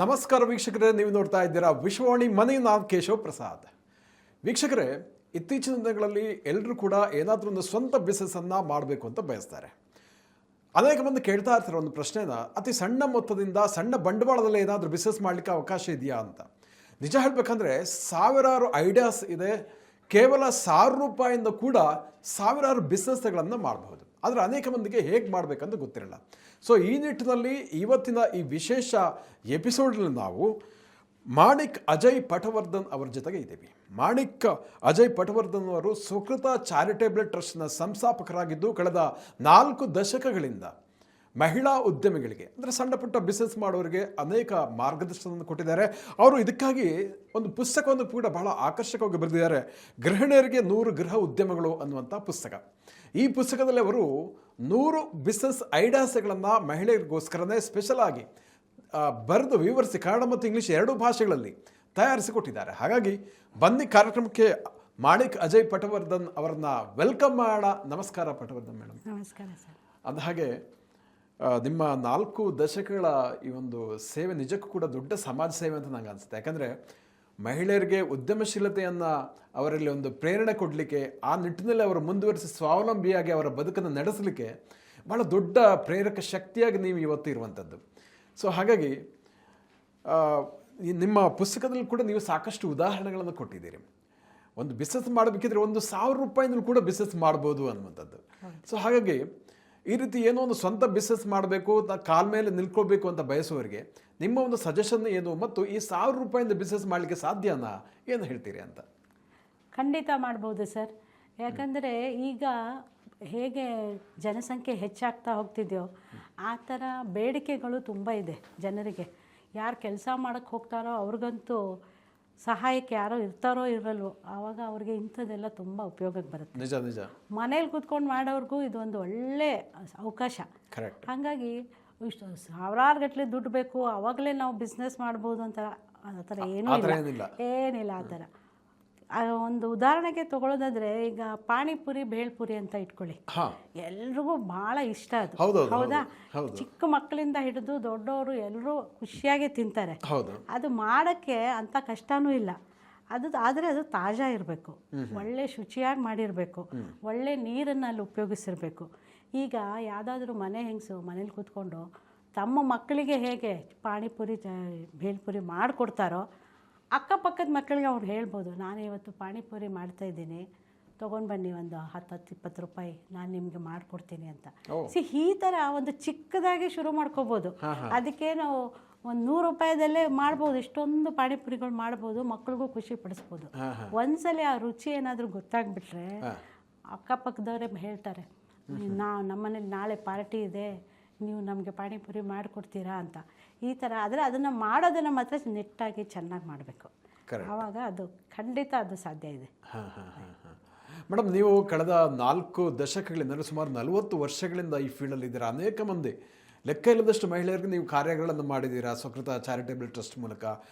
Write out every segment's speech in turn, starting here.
ನಮಸ್ಕಾರ ವೀಕ್ಷಕರೇ, ನೀವು ನೋಡ್ತಾ ಇದ್ದೀರಾ ವಿಶ್ವವಾಣಿ ಮನೆ. ನಾನು ಕೇಶವ್ ಪ್ರಸಾದ್. ವೀಕ್ಷಕರೇ, ಇತ್ತೀಚಿನ ದಿನಗಳಲ್ಲಿ ಎಲ್ಲರೂ ಕೂಡ ಏನಾದರೂ ಒಂದು ಸ್ವಂತ ಬಿಸ್ನೆಸ್ಸನ್ನು ಮಾಡಬೇಕು ಅಂತ ಬಯಸ್ತಾರೆ. ಅನೇಕ ಮಂದಿ ಕೇಳ್ತಾ ಇರ್ತಾರೆ ಒಂದು ಪ್ರಶ್ನೆನ, ಅತಿ ಸಣ್ಣ ಮೊತ್ತದಿಂದ ಸಣ್ಣ ಬಂಡವಾಳದಲ್ಲಿ ಏನಾದರೂ ಬಿಸ್ನೆಸ್ ಮಾಡಲಿಕ್ಕೆ ಅವಕಾಶ ಇದೆಯಾ ಅಂತ. ನಿಜ ಹೇಳಬೇಕಂದ್ರೆ ಸಾವಿರಾರು ಐಡಿಯಾಸ್ ಇದೆ. ಕೇವಲ ₹1,000 ಕೂಡ ಸಾವಿರಾರು ಬಿಸ್ನೆಸ್ಗಳನ್ನು ಮಾಡಬಹುದು. ಆದರೆ ಅನೇಕ ಮಂದಿಗೆ ಹೇಗೆ ಮಾಡಬೇಕಂತ ಗೊತ್ತಿರಲ್ಲ. ಸೊ ಈ ನಿಟ್ಟಿನಲ್ಲಿ ಇವತ್ತಿನ ಈ ವಿಶೇಷ ಎಪಿಸೋಡಲ್ಲಿ ನಾವು ಮಾಣಿಕ್ ಅಜಯ್ ಪಟವರ್ಧನ್ ಅವರ ಜೊತೆಗೆ ಇದ್ದೀವಿ. ಮಾಣಿಕ್ ಅಜಯ್ ಪಟವರ್ಧನ್ ಅವರು ಸುಕೃತ ಚಾರಿಟೇಬಲ್ ಟ್ರಸ್ಟ್ನ ಸಂಸ್ಥಾಪಕರಾಗಿದ್ದು ಕಳೆದ 4 ದಶಕಗಳಿಂದ ಮಹಿಳಾ ಉದ್ಯಮಿಗಳಿಗೆ, ಅಂದರೆ ಸಣ್ಣ ಪುಟ್ಟ ಬಿಸ್ನೆಸ್ ಮಾಡೋರಿಗೆ ಅನೇಕ ಮಾರ್ಗದರ್ಶನವನ್ನು ಕೊಟ್ಟಿದ್ದಾರೆ. ಅವರು ಇದಕ್ಕಾಗಿ ಒಂದು ಪುಸ್ತಕವನ್ನು ಕೂಡ ಬಹಳ ಆಕರ್ಷಕವಾಗಿ ಬರೆದಿದ್ದಾರೆ. ಗೃಹಿಣಿಯರಿಗೆ 100 ಗೃಹ ಉದ್ಯಮಗಳು ಅನ್ನುವಂಥ ಪುಸ್ತಕ. ಈ ಪುಸ್ತಕದಲ್ಲಿ ಅವರು 100 ಬಿಸ್ನೆಸ್ ಐಡಿಯಾಸ್ಗಳನ್ನು ಮಹಿಳೆಯರಿಗೋಸ್ಕರನೇ ಸ್ಪೆಷಲ್ ಆಗಿ ಬರೆದು ವಿವರಿಸಿ ಕನ್ನಡ ಮತ್ತು ಇಂಗ್ಲೀಷ್ 2 ಭಾಷೆಗಳಲ್ಲಿ ತಯಾರಿಸಿಕೊಟ್ಟಿದ್ದಾರೆ. ಹಾಗಾಗಿ ಬನ್ನಿ ಕಾರ್ಯಕ್ರಮಕ್ಕೆ ಮಾಣಿಕ್ ಅಜಯ್ ಪಟವರ್ಧನ್ ಅವರನ್ನ ವೆಲ್ಕಮ್ ಮಾಡೋಣ. ನಮಸ್ಕಾರ ಪಟವರ್ಧನ್ ಮೇಡಮ್. ನಮಸ್ಕಾರ ಸರ್. ಅಂದಹಾಗೆ ನಿಮ್ಮ 4 ದಶಕಗಳ ಈ ಒಂದು ಸೇವೆ ನಿಜಕ್ಕೂ ಕೂಡ ದೊಡ್ಡ ಸಮಾಜ ಸೇವೆ ಅಂತ ನಂಗೆ ಅನಿಸುತ್ತೆ. ಯಾಕಂದರೆ ಮಹಿಳೆಯರಿಗೆ ಉದ್ಯಮಶೀಲತೆಯನ್ನು ಅವರಲ್ಲಿ ಒಂದು ಪ್ರೇರಣೆ ಕೊಡಲಿಕ್ಕೆ, ಆ ನಿಟ್ಟಿನಲ್ಲಿ ಅವರು ಮುಂದುವರಿಸಿ ಸ್ವಾವಲಂಬಿಯಾಗಿ ಅವರ ಬದುಕನ್ನು ನಡೆಸಲಿಕ್ಕೆ ಭಾಳ ದೊಡ್ಡ ಪ್ರೇರಕ ಶಕ್ತಿಯಾಗಿ ನೀವು ಇವತ್ತು ಇರುವಂಥದ್ದು. ಸೊ ಹಾಗಾಗಿ ನಿಮ್ಮ ಪುಸ್ತಕದಲ್ಲಿ ಕೂಡ ನೀವು ಸಾಕಷ್ಟು ಉದಾಹರಣೆಗಳನ್ನು ಕೊಟ್ಟಿದ್ದೀರಿ. ಒಂದು ಬಿಸ್ನೆಸ್ ಮಾಡಬೇಕಿದ್ರೆ ₹1,000 ಕೂಡ ಬಿಸ್ನೆಸ್ ಮಾಡ್ಬೋದು ಅನ್ನುವಂಥದ್ದು. ಸೊ ಹಾಗಾಗಿ ಈ ರೀತಿ ಏನೋ ಒಂದು ಸ್ವಂತ ಬಿಸ್ನೆಸ್ ಮಾಡಬೇಕು, ಕಾಲ ಮೇಲೆ ನಿಲ್ಕೋಬೇಕು ಅಂತ ಬಯಸುವವರಿಗೆ ನಿಮ್ಮ ಒಂದು ಸಜೆಷನ್ ಏನು, ಮತ್ತು ಈ ₹1,000 ಬಿಸ್ನೆಸ್ ಮಾಡಲಿಕ್ಕೆ ಸಾಧ್ಯನಾ, ಏನು ಹೇಳ್ತೀರಿ ಅಂತ? ಖಂಡಿತ ಮಾಡ್ಬೋದು ಸರ್. ಯಾಕಂದರೆ ಈಗ ಹೇಗೆ ಜನಸಂಖ್ಯೆ ಹೆಚ್ಚಾಗ್ತಾ ಹೋಗ್ತಿದೆಯೋ ಆ ಥರ ಬೇಡಿಕೆಗಳು ತುಂಬ ಇದೆ ಜನರಿಗೆ. ಯಾರು ಕೆಲಸ ಮಾಡೋಕ್ಕೆ ಹೋಗ್ತಾರೋ ಅವ್ರಿಗಂತೂ ಸಹಾಯಕ್ಕೆ ಯಾರೋ ಇರ್ತಾರೋ ಇರಲ್ವೋ, ಆವಾಗ ಅವ್ರಿಗೆ ಇಂಥದ್ದೆಲ್ಲ ತುಂಬ ಉಪಯೋಗಕ್ಕೆ ಬರುತ್ತೆ. ನಿಜ ನಿಜ. ಮನೇಲಿ ಕೂತ್ಕೊಂಡು ಮಾಡೋರ್ಗೂ ಇದು ಒಂದು ಒಳ್ಳೆ ಅವಕಾಶ. ಕರೆಕ್ಟ್. ಹಾಗಾಗಿ ಇಷ್ಟು ಸಾವಿರಾರು ಗಟ್ಟಲೆ ದುಡ್ಡು ಬೇಕು ಆವಾಗಲೇ ನಾವು ಬಿಸ್ನೆಸ್ ಮಾಡ್ಬೋದು ಅಂತ ಆ ಥರ ಏನಿಲ್ಲ ಆ ಥರ. ಒಂದು ಉದಾಹರಣೆಗೆ ತಗೊಳ್ಳೋದಾದ್ರೆ, ಈಗ ಪಾನಿಪುರಿ ಭೇಳ್ಪುರಿ ಅಂತ ಇಟ್ಕೊಳ್ಳಿ. ಎಲ್ರಿಗೂ ಭಾಳ ಇಷ್ಟ ಅದು, ಹೌದಾ? ಚಿಕ್ಕ ಮಕ್ಕಳಿಂದ ಹಿಡಿದು ದೊಡ್ಡವರು ಎಲ್ಲರೂ ಖುಷಿಯಾಗಿ ತಿಂತಾರೆ. ಅದು ಮಾಡೋಕ್ಕೆ ಅಂತ ಕಷ್ಟನೂ ಇಲ್ಲ. ಆದರೆ ಅದು ತಾಜಾ ಇರಬೇಕು, ಒಳ್ಳೆ ಶುಚಿಯಾಗಿ ಮಾಡಿರಬೇಕು, ಒಳ್ಳೆ ನೀರನ್ನು ಅಲ್ಲಿ ಉಪಯೋಗಿಸಿರ್ಬೇಕು. ಈಗ ಯಾವುದಾದ್ರೂ ಮನೆ ಹೆಂಗಸು ಮನೇಲಿ ಕೂತ್ಕೊಂಡು ತಮ್ಮ ಮಕ್ಕಳಿಗೆ ಹೇಗೆ ಪಾನಿಪುರಿ ಭೇಳ್ಪುರಿ ಮಾಡಿಕೊಡ್ತಾರೋ, ಅಕ್ಕಪಕ್ಕದ ಮಕ್ಕಳಿಗೆ ಅವ್ರು ಹೇಳ್ಬೋದು, ನಾನು ಇವತ್ತು ಪಾನಿಪುರಿ ಮಾಡ್ತಾಯಿದ್ದೀನಿ, ತೊಗೊಂಡು ಬನ್ನಿ ಒಂದು ₹10-20 ನಾನು ನಿಮಗೆ ಮಾಡಿಕೊಡ್ತೀನಿ ಅಂತ. ಈ ಥರ ಒಂದು ಚಿಕ್ಕದಾಗಿ ಶುರು ಮಾಡ್ಕೋಬೋದು. ಅದಕ್ಕೆ ನಾವು ಒಂದು ₹100 ಮಾಡ್ಬೋದು, ಇಷ್ಟೊಂದು ಪಾನಿಪುರಿಗಳು ಮಾಡ್ಬೋದು, ಮಕ್ಳಿಗೂ ಖುಷಿ ಪಡಿಸ್ಬೋದು. ಒಂದ್ಸಲ ಆ ರುಚಿ ಏನಾದರೂ ಗೊತ್ತಾಗ್ಬಿಟ್ರೆ ಅಕ್ಕಪಕ್ಕದವರೇ ಹೇಳ್ತಾರೆ, ನಮ್ಮನೇಲಿ ನಾಳೆ ಪಾರ್ಟಿ ಇದೆ, ನೀವು ನಮಗೆ ಪಾನಿಪುರಿ ಮಾಡಿಕೊಡ್ತೀರಾ ಅಂತ. ಈ ಥರ. ಆದರೆ ಅದನ್ನು ಮಾಡೋದನ್ನು ಮಾತ್ರ ನೆಟ್ಟಾಗಿ ಚೆನ್ನಾಗಿ ಮಾಡಬೇಕು, ಆವಾಗ ಅದು ಖಂಡಿತ ಅದು ಸಾಧ್ಯ ಇದೆ. ಮೇಡಮ್, ನೀವು ಕಳೆದ 4 ದಶಕಗಳಿಂದ ಸುಮಾರು 40 ವರ್ಷಗಳಿಂದ ಈ ಫೀಲ್ಡಲ್ಲಿ ಇದ್ದೀರಾ. ಅನೇಕ ಮಂದಿ, ಲೆಕ್ಕ ಇಲ್ಲದಷ್ಟು ಮಹಿಳೆಯರಿಗೆ ನೀವು ಕಾರ್ಯಗಳನ್ನು ಮಾಡಿದ್ದೀರಾ. ಸುಕೃತ ಚಾರಿಟೇಬಲ್ ಟ್ರಸ್ಟ್ ಮೂಲಕ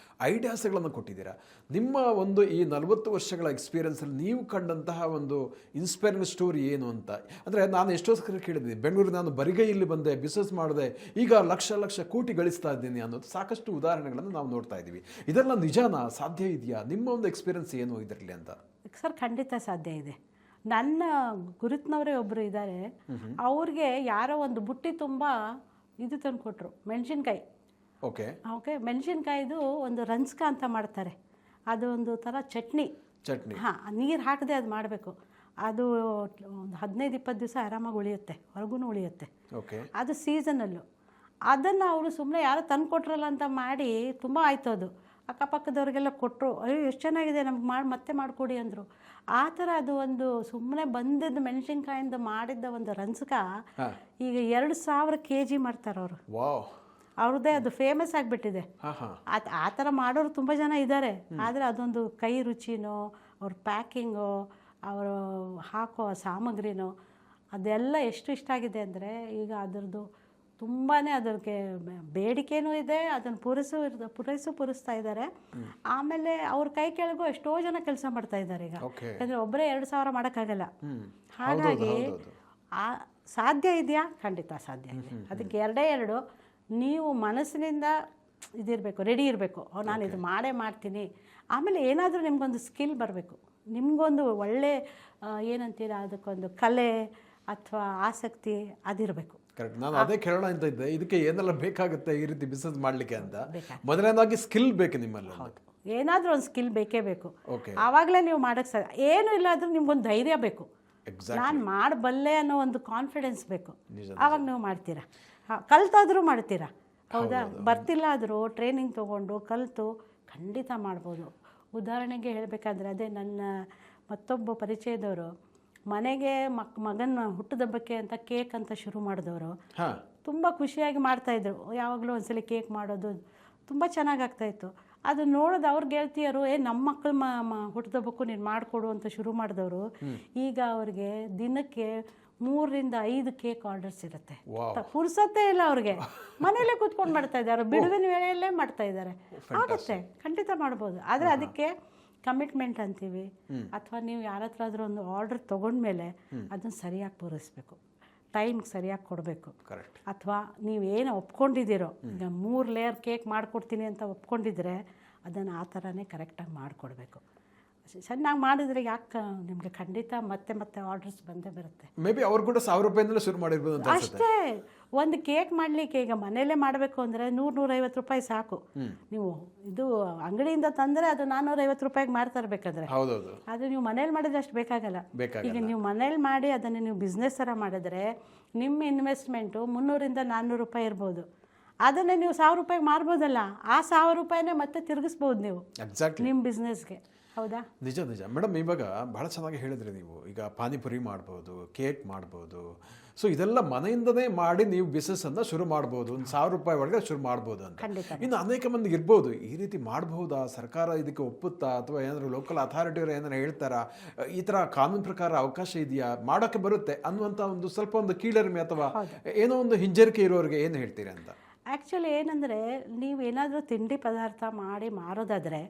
ಐಡಿಯಾಸ್ಗಳನ್ನು ಕೊಟ್ಟಿದ್ದೀರಾ. ನಿಮ್ಮ ಒಂದು ಈ 40 ವರ್ಷಗಳ ಎಕ್ಸ್ಪೀರಿಯನ್ಸಲ್ಲಿ ನೀವು ಕಂಡಂತಹ ಒಂದು ಇನ್ಸ್ಪೈರಿಂಗ್ ಸ್ಟೋರಿ ಏನು ಅಂತ? ಅಂದರೆ ನಾನು ಎಷ್ಟೋ ಸಲ ಕೇಳಿದ್ದೀನಿ, ಬೆಂಗಳೂರಿಗೆ ನಾನು ಬರಿಗೈಯಲ್ಲಿ ಬಂದೆ, ಬಿಸ್ನೆಸ್ ಮಾಡಿದೆ, ಈಗ ಲಕ್ಷ ಕೋಟಿ ಗಳಿಸ್ತಾ ಇದ್ದೀನಿ ಅನ್ನೋದು ಸಾಕಷ್ಟು ಉದಾಹರಣೆಗಳನ್ನು ನಾವು ನೋಡ್ತಾ ಇದ್ದೀವಿ. ಇದೆಲ್ಲ ನಿಜಾನಾ? ಸಾಧ್ಯ ಇದೆಯಾ? ನಿಮ್ಮ ಒಂದು ಎಕ್ಸ್ಪೀರಿಯನ್ಸ್ ಏನು ಇದರಲ್ಲಿ ಅಂತ? ಸರ್, ಖಂಡಿತ ಸಾಧ್ಯ ಇದೆ. ನನ್ನ ಗುರುತಿನವರೇ ಒಬ್ಬರು ಇದ್ದಾರೆ. ಅವ್ರಿಗೆ ಯಾರೋ ಒಂದು ಬುಟ್ಟಿ ತುಂಬ ಇದು ತಂದು ಕೊಟ್ಟರು, ಮೆಣಸಿನ್ಕಾಯಿ. ಓಕೆ, ಮೆಣಸಿನ್ಕಾಯಿದು ಒಂದು ರಂಜ್ಕ ಅಂತ ಮಾಡ್ತಾರೆ. ಅದು ಒಂದು ಥರ ಚಟ್ನಿ. ನೀರು ಹಾಕದೆ ಅದು ಮಾಡಬೇಕು. ಅದು ಒಂದು 15-20 ದಿವಸ ಆರಾಮಾಗಿ ಉಳಿಯುತ್ತೆ, ಹೊರಗೂ ಉಳಿಯುತ್ತೆ. ಅದು ಸೀಸನಲ್ಲು. ಅದನ್ನು ಅವರು ಸುಮ್ಮನೆ ಯಾರೋ ತಂದು ಕೊಟ್ರಲ್ಲ ಅಂತ ಮಾಡಿ ತುಂಬ ಆಯಿತು. ಅದು ಅಕ್ಕಪಕ್ಕದವ್ರಿಗೆಲ್ಲ ಕೊಟ್ಟರು, ಅಯ್ಯೋ ಎಷ್ಟು ಚೆನ್ನಾಗಿದೆ, ನಮ್ಗೆ ಮತ್ತೆ ಮಾಡಿಕೊಡಿ ಅಂದರು. ಆ ಥರ ಅದು ಒಂದು ಸುಮ್ಮನೆ ಬಂದಿದ್ದು ಮೆಣಸಿನ್ಕಾಯಿಂದ ಮಾಡಿದ್ದ ಒಂದು ರಂಜ್ಕ ಈಗ 2,000 kg ಮಾಡ್ತಾರೆ ಅವರು. ಅವ್ರದ್ದೇ ಅದು ಫೇಮಸ್ ಆಗಿಬಿಟ್ಟಿದೆ. ಆ ಥರ ಮಾಡೋರು ತುಂಬ ಜನ ಇದ್ದಾರೆ. ಆದರೆ ಅದೊಂದು ಕೈ ರುಚಿನೋ, ಅವ್ರ ಪ್ಯಾಕಿಂಗೋ, ಅವರು ಹಾಕೋ ಸಾಮಗ್ರಿನೋ, ಅದೆಲ್ಲ ಎಷ್ಟು ಇಷ್ಟ ಆಗಿದೆ ಅಂದರೆ ಈಗ ಅದರದ್ದು ತುಂಬಾ ಅದಕ್ಕೆ ಬೇಡಿಕೆನೂ ಇದೆ, ಅದನ್ನು ಪೂರೈಸ್ತಾ ಇದ್ದಾರೆ. ಆಮೇಲೆ ಅವ್ರ ಕೈ ಕೆಳಗೂ ಎಷ್ಟೋ ಜನ ಕೆಲಸ ಮಾಡ್ತಾ ಇದ್ದಾರೆ ಈಗ. ಯಾಕಂದರೆ ಒಬ್ಬರೇ 2,000 ಮಾಡೋಕ್ಕಾಗಲ್ಲ. ಹಾಗಾಗಿ ಸಾಧ್ಯ ಇದೆಯಾ? ಖಂಡಿತ ಸಾಧ್ಯ ಇದೆ. ಅದಕ್ಕೆ 2 ನೀವು ಮನಸ್ಸಿನಿಂದ ಇದಿರಬೇಕು, ರೆಡಿ ಇರಬೇಕು. ನಾನು ಇದು ಮಾಡೇ ಮಾಡ್ತೀನಿ. ಆಮೇಲೆ ಏನಾದರೂ ನಿಮಗೊಂದು ಸ್ಕಿಲ್ ಬರಬೇಕು, ನಿಮಗೊಂದು ಒಳ್ಳೆ ಏನಂತೀರ ಅದಕ್ಕೊಂದು ಕಲೆ ಅಥವಾ ಆಸಕ್ತಿ ಅದಿರಬೇಕು. ಕರೆಕ್ಟ್. ನಾನು ಅದೇ ಕೇಳೋಣ ಅಂತ ಇದ್ದೆ, ಇದಕ್ಕೆ ಏನೆಲ್ಲ ಬೇಕಾಗುತ್ತೆ ಈ ರೀತಿ ಬಿಸ್ನೆಸ್ ಮಾಡಲಿಕ್ಕೆ ಅಂತ. ಮೊದಲನೇದಾಗಿ ಸ್ಕಿಲ್ ಬೇಕು ನಿಮ್ಮಲ್ಲಿ. ಹೌದು, ಏನಾದರೂ ಒಂದು ಸ್ಕಿಲ್ ಬೇಕೇ ಬೇಕು. ಓಕೆ. ಆವಾಗಲೇ ನೀವು ಮಾಡೋಕ್ಕೆ ಸಾಧ್ಯ. ಏನೂ ಇಲ್ಲ ಆದರೂ ನಿಮ್ಗೊಂದು ಧೈರ್ಯ ಬೇಕು, ನಾನು ಮಾಡಬಲ್ಲೆ ಅನ್ನೋ ಒಂದು ಕಾನ್ಫಿಡೆನ್ಸ್ ಬೇಕು. ಆವಾಗ ನೀವು ಮಾಡ್ತೀರಾ, ಕಲ್ತಾದರೂ ಮಾಡ್ತೀರಾ. ಹೌದಾ? ಬರ್ತಿಲ್ಲ ಆದರೂ ಟ್ರೈನಿಂಗ್ ತೊಗೊಂಡು ಕಲಿತು ಖಂಡಿತ ಮಾಡ್ಬೋದು. ಉದಾಹರಣೆಗೆ ಹೇಳಬೇಕಾದ್ರೆ ಅದೇ ನನ್ನ ಮತ್ತೊಬ್ಬ ಪರಿಚಯದವರು ಮನೆಗೆ ಮಗನ ಹುಟ್ಟುದಬ್ಬಕ್ಕೆ ಅಂತ ಕೇಕ್ ಅಂತ ಶುರು ಮಾಡಿದವರು. ತುಂಬ ಖುಷಿಯಾಗಿ ಮಾಡ್ತಾಯಿದ್ರು. ಯಾವಾಗಲೂ ಒಂದ್ಸಲ ಕೇಕ್ ಮಾಡೋದು ತುಂಬ ಚೆನ್ನಾಗಾಗ್ತಾಯಿತ್ತು. ಅದು ನೋಡೋದು ಅವ್ರ ಗೆಳತಿಯರು ನಮ್ಮ ಮಕ್ಕಳ ಹುಟ್ಟುದಬ್ಬಕ್ಕೂ ನೀನು ಮಾಡಿಕೊಡು ಅಂತ ಶುರು ಮಾಡಿದವರು ಈಗ ಅವ್ರಿಗೆ ದಿನಕ್ಕೆ 3-5 ಕೇಕ್ ಆರ್ಡರ್ಸ್ ಇರುತ್ತೆ. ಪುರ್ಸತ್ತೇ ಇಲ್ಲ ಅವ್ರಿಗೆ, ಮನೆಯಲ್ಲೇ ಕೂತ್ಕೊಂಡು ಮಾಡ್ತಾ ಇದ್ದಾರೆ, ಬಿಡುವಿನ ವೇಳೆಯಲ್ಲೇ ಮಾಡ್ತಾ ಇದ್ದಾರೆ. ಆಗುತ್ತೆ, ಖಂಡಿತ ಮಾಡ್ಬೋದು. ಆದರೆ ಅದಕ್ಕೆ ಕಮಿಟ್ಮೆಂಟ್ ಅಂತೀವಿ, ಅಥವಾ ನೀವು ಯಾರ ಹತ್ರ ಆದರೂ ಒಂದು ಆರ್ಡರ್ ತೊಗೊಂಡ್ಮೇಲೆ ಅದನ್ನು ಸರಿಯಾಗಿ ಪೂರೈಸಬೇಕು, ಟೈಮ್ಗೆ ಸರಿಯಾಗಿ ಕೊಡಬೇಕು. ಅಥವಾ ನೀವೇನು ಒಪ್ಕೊಂಡಿದ್ದೀರೋ, ಈಗ 3 ಲೇಯರ್ ಕೇಕ್ ಮಾಡಿಕೊಡ್ತೀನಿ ಅಂತ ಒಪ್ಕೊಂಡಿದ್ರೆ ಅದನ್ನು ಆ ಥರನೇ ಕರೆಕ್ಟಾಗಿ ಮಾಡಿಕೊಡ್ಬೇಕು. ಚೆನ್ನಾಗಿ ಮಾಡಿದ್ರೆ ಯಾಕೆ ನಿಮಗೆ ಖಂಡಿತ ಮತ್ತೆ ಮತ್ತೆ ಆರ್ಡರ್ಸ್ ಬಂದೇ ಬರುತ್ತೆ. ಮೇ ಬಿ ಅವ್ರು ಕೂಡ 1000 ರೂಪಾಯಿಂದಲೇ ಶುರು ಮಾಡಿರ್ಬೋದು ಅಂತ ಅಷ್ಟೇ. ಒಂದು ಕೇಕ್ ಮಾಡಲಿಕ್ಕೆ ಈಗ ಮನೇಲೇ ಮಾಡಬೇಕು ಅಂದರೆ 100-150 ರೂಪಾಯಿ ಸಾಕು. ನೀವು ಇದು ಅಂಗಡಿಯಿಂದ ತಂದರೆ ಅದು 450 ರೂಪಾಯಿಗೆ ಮಾರ್ತಾರೆ ಬೇಕಾದ್ರೆ. ಹೌದೌದು. ಅದು ನೀವು ಮನೇಲಿ ಮಾಡಿದ್ರೆ ಅಷ್ಟು ಬೇಕಾಗಲ್ಲ. ಈಗ ನೀವು ಮನೇಲಿ ಮಾಡಿ ಅದನ್ನು ನೀವು ಬಿಸ್ನೆಸ್ ಥರ ಮಾಡಿದ್ರೆ ನಿಮ್ಮ ಇನ್ವೆಸ್ಟ್ಮೆಂಟು 300-400 ರೂಪಾಯಿ ಇರ್ಬೋದು. ಅದನ್ನೇ ನೀವು 1000 ರೂಪಾಯಿಗೆ ಮಾರ್ಬೋದಲ್ಲ, ಆ 1000 ರೂಪಾಯಿನೇ ಮತ್ತೆ ತಿರುಗಿಸ್ಬೋದು ನೀವು ನಿಮ್ಮ ಬಿಸ್ನೆಸ್ಗೆ. ಹೌದಾ? ನಿಜ ನಿಜ ಮೇಡಮ್. ಇವಾಗ ಭಾಳ ಚೆನ್ನಾಗಿ ಹೇಳಿದ್ರಿ ನೀವು. ಈಗ ಪಾನಿಪುರಿ ಮಾಡ್ಬೋದು, ಕೇಕ್ ಮಾಡ್ಬೋದು. ಸೊ ಇದೆಲ್ಲ ಮನೆಯಿಂದನೇ ಮಾಡಿ ನೀವು ಬಿಸ್ನೆಸ್ಸನ್ನು ಶುರು ಮಾಡ್ಬೋದು. ಒಂದು 1000 ರೂಪಾಯಿ ಒಳಗೆ ಶುರು ಮಾಡ್ಬೋದು ಅಂತ. ಇನ್ನು ಅನೇಕ ಮಂದಿಗೆ ಇರ್ಬೋದು, ಈ ರೀತಿ ಮಾಡ್ಬೋದಾ, ಸರ್ಕಾರ ಇದಕ್ಕೆ ಒಪ್ಪುತ್ತಾ, ಅಥವಾ ಏನಾದರೂ ಲೋಕಲ್ ಅಥಾರಿಟಿಯವರು ಏನಾರು ಹೇಳ್ತಾರಾ, ಈ ಥರ ಕಾನೂನು ಪ್ರಕಾರ ಅವಕಾಶ ಇದೆಯಾ, ಮಾಡೋಕ್ಕೆ ಬರುತ್ತೆ ಅನ್ನುವಂಥ ಒಂದು ಸ್ವಲ್ಪ ಒಂದು ಕೀಳರಿಮೆ ಅಥವಾ ಏನೋ ಒಂದು ಹಿಂಜರಿಕೆ ಇರೋರಿಗೆ ಏನು ಹೇಳ್ತೀರಿ ಅಂತ? ಆ್ಯಕ್ಚುಲಿ ಏನಂದರೆ, ನೀವು ಏನಾದರೂ ತಿಂಡಿ ಪದಾರ್ಥ ಮಾಡಿ ಮಾರೋದಾದರೆ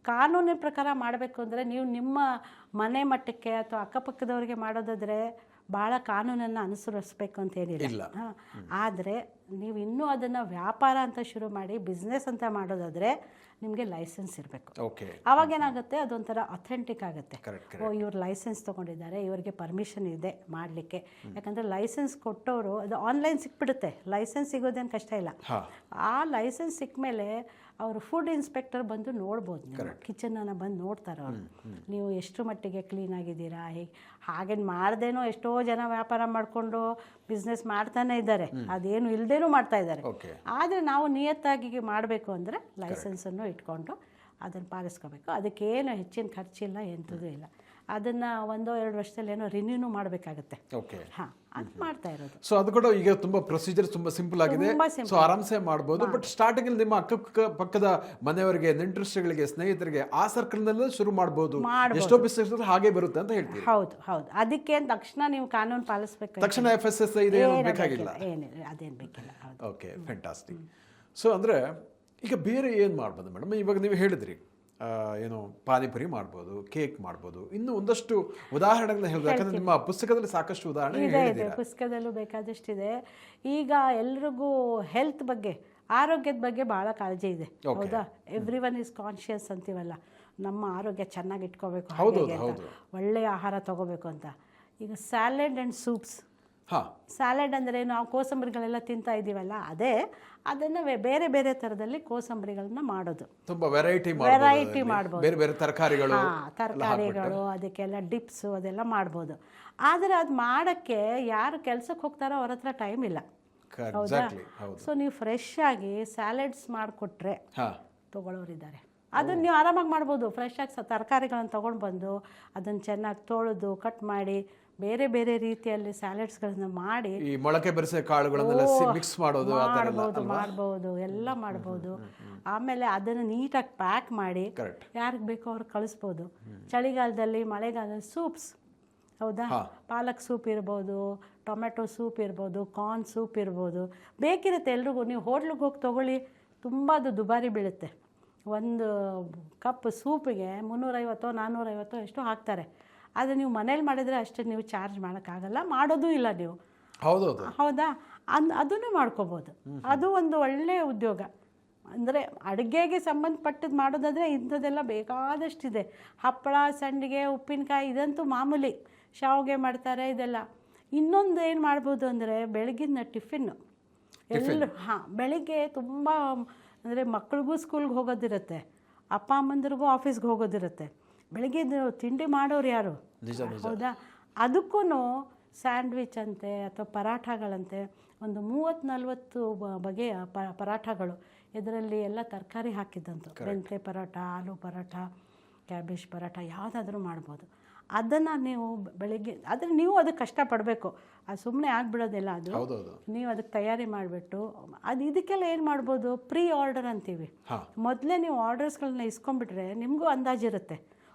ಕಾನೂನಿನ ಪ್ರಕಾರ ಮಾಡಬೇಕು ಅಂದರೆ ನೀವು ನಿಮ್ಮ ಮನೆ ಮಟ್ಟಕ್ಕೆ ಅಥವಾ ಅಕ್ಕಪಕ್ಕದವರಿಗೆ ಮಾಡೋದಾದರೆ ಭಾಳ ಕಾನೂನನ್ನು ಅನುಸರಿಸಬೇಕು ಅಂತೇನಿಲ್ಲ. ಆದರೆ ನೀವು ಇನ್ನೂ ಅದನ್ನು ವ್ಯಾಪಾರ ಅಂತ ಶುರು ಮಾಡಿ ಬಿಸ್ನೆಸ್ ಅಂತ ಮಾಡೋದಾದರೆ ನಿಮಗೆ ಲೈಸೆನ್ಸ್ ಇರಬೇಕು. ಅವಾಗೇನಾಗುತ್ತೆ, ಅದೊಂಥರ ಅಥೆಂಟಿಕ್ ಆಗುತ್ತೆ. ಇವ್ರು ಲೈಸೆನ್ಸ್ ತೊಗೊಂಡಿದ್ದಾರೆ, ಇವರಿಗೆ ಪರ್ಮಿಷನ್ ಇದೆ ಮಾಡಲಿಕ್ಕೆ. ಯಾಕಂದರೆ ಲೈಸೆನ್ಸ್ ಕೊಟ್ಟವರು ಅದು ಆನ್ಲೈನ್ ಸಿಕ್ಬಿಡುತ್ತೆ. ಲೈಸೆನ್ಸ್ ಸಿಗೋದೇನು ಕಷ್ಟ ಇಲ್ಲ. ಆ ಲೈಸೆನ್ಸ್ ಸಿಕ್ಕ ಮೇಲೆ ಅವರು ಫುಡ್ ಇನ್ಸ್ಪೆಕ್ಟರ್ ಬಂದು ನೋಡ್ಬೋದು, ನೀವು ಕಿಚನನ್ನು ಬಂದು ನೋಡ್ತಾರೆ ಅವರು, ನೀವು ಎಷ್ಟು ಮಟ್ಟಿಗೆ ಕ್ಲೀನಾಗಿದ್ದೀರಾ. ಹಾಗೇನು ಮಾಡ್ದೇನೋ ಎಷ್ಟೋ ಜನ ವ್ಯಾಪಾರ ಮಾಡಿಕೊಂಡು ಬಿಸ್ನೆಸ್ ಮಾಡ್ತಾನೆ ಇದ್ದಾರೆ, ಅದೇನು ಇಲ್ಲದೇನೂ ಮಾಡ್ತಾ ಇದ್ದಾರೆ. ಆದರೆ ನಾವು ನಿಯತ್ತಾಗಿ ಮಾಡಬೇಕು ಅಂದರೆ ಲೈಸೆನ್ಸನ್ನು ಇಟ್ಕೊಂಡು ಅದನ್ನು ಪಾಲಿಸ್ಕೋಬೇಕು. ಅದಕ್ಕೇನು ಹೆಚ್ಚಿನ ಖರ್ಚಿಲ್ಲ, ಎಂಥದ್ದು ಇಲ್ಲ. ಅದನ್ನು 1-2 ವರ್ಷದಲ್ಲಿ ಏನೋ ರಿನ್ಯೂನು ಮಾಡಬೇಕಾಗತ್ತೆ. ಅದು ಮಾಡ್ತಾ ಇರೋದು. ಸೊ ಅದು ಕೂಡ ಈಗ ತುಂಬ ಪ್ರೊಸೀಜರ್ ತುಂಬ ಸಿಂಪಲ್ ಆಗಿದೆ. ಸೊ ಆರಾಮ್ಸೆ ಮಾಡ್ಬೋದು. ಬಟ್ ಸ್ಟಾರ್ಟಿಂಗ್ ನಿಮ್ಮ ಅಕ್ಕ ಪಕ್ಕದ ಮನೆಯವರಿಗೆ, ನೆಂಟರಿಷ್ಟಗಳಿಗೆ, ಸ್ನೇಹಿತರಿಗೆ ಆ ಸರ್ಕಲ್ನಲ್ಲೇ ಶುರು ಮಾಡ್ಬೋದು. ಎಷ್ಟೋ ಬಿಸ್ನೆಸ್ ಹಾಗೆ ಬರುತ್ತೆ ಅಂತ ಹೇಳ್ತೀವಿ. ಹೌದು ಹೌದು. ಅದಕ್ಕೆ ತಕ್ಷಣ ನೀವು ಕಾನೂನು ಪಾಲಿಸಬೇಕು. ತಕ್ಷಣ FSSAI ಇದೆ ಬೇಕಾಗಿಲ್ಲ, ಅದೇನು ಬೇಕಿಲ್ಲ. Okay, fantastic. ಸೊ ಅಂದರೆ ಈಗ ಬೇರೆ ಏನು ಮಾಡ್ಬೋದು ಮೇಡಮ್? ಇವಾಗ ನೀವು ಹೇಳಿದ್ರಿ ಏನು ಪಾನಿಪುರಿ ಮಾಡ್ಬೋದು, ಕೇಕ್ ಮಾಡ್ಬೋದು, ಇನ್ನು ಒಂದಷ್ಟು ಉದಾಹರಣೆಗಳನ್ನ ಹೇಳಿದ್ರು. ಯಾಕಂದ್ರೆ ನಿಮ್ಮ ಪುಸ್ತಕದಲ್ಲಿ ಸಾಕಷ್ಟು ಉದಾಹರಣೆ ಇದೆ, ಪುಸ್ತಕದಲ್ಲೂ ಬೇಕಾದಷ್ಟಿದೆ. ಈಗ ಎಲ್ರಿಗೂ ಹೆಲ್ತ್ ಬಗ್ಗೆ, ಆರೋಗ್ಯದ ಬಗ್ಗೆ ಭಾಳ ಕಾಳಜಿ ಇದೆ. ಹೌದಾ? ಎವ್ರಿ ಒನ್ ಈಸ್ ಕಾನ್ಷಿಯಸ್ ಅಂತೀವಲ್ಲ, ನಮ್ಮ ಆರೋಗ್ಯ ಚೆನ್ನಾಗಿ ಇಟ್ಕೋಬೇಕು, ಒಳ್ಳೆಯ ಆಹಾರ ತಗೋಬೇಕು ಅಂತ. ಈಗ ಸ್ಯಾಲೆಡ್ ಆ್ಯಂಡ್ ಸೂಪ್ಸ್. ಸ್ಯಾಲೆಡ್ ಅಂದರೆ ನಾವು ಕೋಸಂಬರಿಗಳೆಲ್ಲ ತಿಂತಾ ಇದ್ದೀವಲ್ಲ, ಅದನ್ನು ಬೇರೆ ಬೇರೆ ಥರದಲ್ಲಿ ಕೋಸಂಬರಿಗಳನ್ನ ಮಾಡೋದು. ತುಂಬ ವೆರೈಟಿ ಮಾಡ್ಬೋದು. ಬೇರೆ ಬೇರೆ ತರಕಾರಿಗಳು, ಅದಕ್ಕೆಲ್ಲ ಡಿಪ್ಸು ಅದೆಲ್ಲ ಮಾಡ್ಬೋದು. ಆದರೆ ಅದು ಮಾಡೋಕ್ಕೆ ಯಾರು ಕೆಲಸಕ್ಕೆ ಹೋಗ್ತಾರೋ ಅವ್ರ ಹತ್ರ ಟೈಮ್ ಇಲ್ಲ. ಹೌದಾ? ಸೊ ನೀವು ಫ್ರೆಶ್ ಆಗಿ ಸ್ಯಾಲೆಡ್ಸ್ ಮಾಡಿಕೊಟ್ರೆ ತೊಗೊಳ್ಳೋರಿದ್ದಾರೆ. ಅದನ್ನು ನೀವು ಆರಾಮಾಗಿ ಮಾಡ್ಬೋದು. ಫ್ರೆಶ್ ಆಗಿ ತರಕಾರಿಗಳನ್ನು ತೊಗೊಂಡು ಬಂದು ಅದನ್ನು ಚೆನ್ನಾಗಿ ತೊಳೆದು ಕಟ್ ಮಾಡಿ ಬೇರೆ ಬೇರೆ ರೀತಿಯಲ್ಲಿ ಸ್ಯಾಲೆಡ್ಸ್ಗಳನ್ನ ಮಾಡಿ, ಈ ಮೊಳಕೆ ಬರಿಸೋ ಕಾಳುಗಳನ್ನೆಲ್ಲ ಮಿಕ್ಸ್ ಮಾಡೋದು ಮಾಡ್ಬೋದು, ಎಲ್ಲ ಮಾಡ್ಬೋದು. ಆಮೇಲೆ ಅದನ್ನು ನೀಟಾಗಿ ಪ್ಯಾಕ್ ಮಾಡಿ ಯಾರಿಗೆ ಬೇಕೋ ಅವ್ರಿಗೆ ಕಳಿಸ್ಬೋದು. ಚಳಿಗಾಲದಲ್ಲಿ, ಮಳೆಗಾಲದಲ್ಲಿ ಸೂಪ್ಸ್, ಹೌದಾ? ಪಾಲಕ್ ಸೂಪ್ ಇರ್ಬೋದು, ಟೊಮೆಟೊ ಸೂಪ್ ಇರ್ಬೋದು, ಕಾರ್ನ್ ಸೂಪ್ ಇರ್ಬೋದು, ಬೇಕಿರುತ್ತೆ ಎಲ್ರಿಗೂ. ನೀವು ಹೋಟ್ಲಿಗೆ ಹೋಗಿ ತೊಗೊಳ್ಳಿ, ತುಂಬ ಅದು ದುಬಾರಿ ಬೀಳುತ್ತೆ. ಒಂದು ಕಪ್ ಸೂಪಿಗೆ 350-450 ಎಷ್ಟು ಹಾಕ್ತಾರೆ. ಆದರೆ ನೀವು ಮನೇಲಿ ಮಾಡಿದರೆ ಅಷ್ಟೇ ನೀವು ಚಾರ್ಜ್ ಮಾಡೋಕ್ಕಾಗಲ್ಲ, ಮಾಡೋದು ಇಲ್ಲ ನೀವು. ಹೌದಾ? ಅದನ್ನು ಮಾಡ್ಕೋಬೋದು. ಅದು ಒಂದು ಒಳ್ಳೆಯ ಉದ್ಯೋಗ. ಅಂದರೆ ಅಡುಗೆಗೆ ಸಂಬಂಧಪಟ್ಟದ್ದು ಮಾಡೋದಾದರೆ ಇಂಥದ್ದೆಲ್ಲ ಬೇಕಾದಷ್ಟಿದೆ. ಹಪ್ಪಳ, ಸಂಡಿಗೆ, ಉಪ್ಪಿನಕಾಯಿ ಇದಂತೂ ಮಾಮೂಲಿ. ಶಾವಿಗೆ ಮಾಡ್ತಾರೆ ಇದೆಲ್ಲ. ಇನ್ನೊಂದು ಏನು ಮಾಡ್ಬೋದು ಅಂದರೆ ಬೆಳಗಿನ ಟಿಫಿನ್ನು ಬೆಳಿಗ್ಗೆ ತುಂಬ ಅಂದರೆ ಮಕ್ಳಿಗೂ ಸ್ಕೂಲ್ಗೆ ಹೋಗೋದಿರುತ್ತೆ, ಅಪ್ಪ ಅಮ್ಮಂದಿರಿಗೂ ಆಫೀಸ್ಗೆ ಹೋಗೋದಿರುತ್ತೆ. ಬೆಳಗ್ಗೆ ತಿಂಡಿ ಮಾಡೋರು ಯಾರು? ಹೌದಾ? ಅದಕ್ಕೂ ಸ್ಯಾಂಡ್ವಿಚ್ ಅಂತೆ ಅಥವಾ ಪರಾಠಗಳಂತೆ ಒಂದು 30-40 ಬಗೆಯ ಪರಾಠಗಳು. ಇದರಲ್ಲಿ ಎಲ್ಲ ತರಕಾರಿ ಹಾಕಿದ್ದಂತು. ಮೆಂತ್ಯ ಪರಾಠ, ಆಲೂ ಪರಾಠ, ಕ್ಯಾಬೇಜ್ ಪರಾಠ ಯಾವುದಾದ್ರೂ ಮಾಡ್ಬೋದು. ಅದನ್ನು ನೀವು ಬೆಳಗ್ಗೆ, ಆದರೆ ನೀವು ಅದಕ್ಕೆ ಕಷ್ಟಪಡಬೇಕು. ಅದು ಸುಮ್ಮನೆ ಆಗಿಬಿಡೋದಿಲ್ಲ. ಅದು ನೀವು ಅದಕ್ಕೆ ತಯಾರಿ ಮಾಡಿಬಿಟ್ಟು ಇದಕ್ಕೆಲ್ಲ ಏನು ಮಾಡ್ಬೋದು, ಪ್ರೀ ಆರ್ಡರ್ ಅಂತೀವಿ. ಮೊದಲೇ ನೀವು ಆರ್ಡರ್ಸ್ಗಳನ್ನ ಇಸ್ಕೊಂಡ್ಬಿಟ್ರೆ ನಿಮಗೂ ಅಂದಾಜಿರುತ್ತೆ.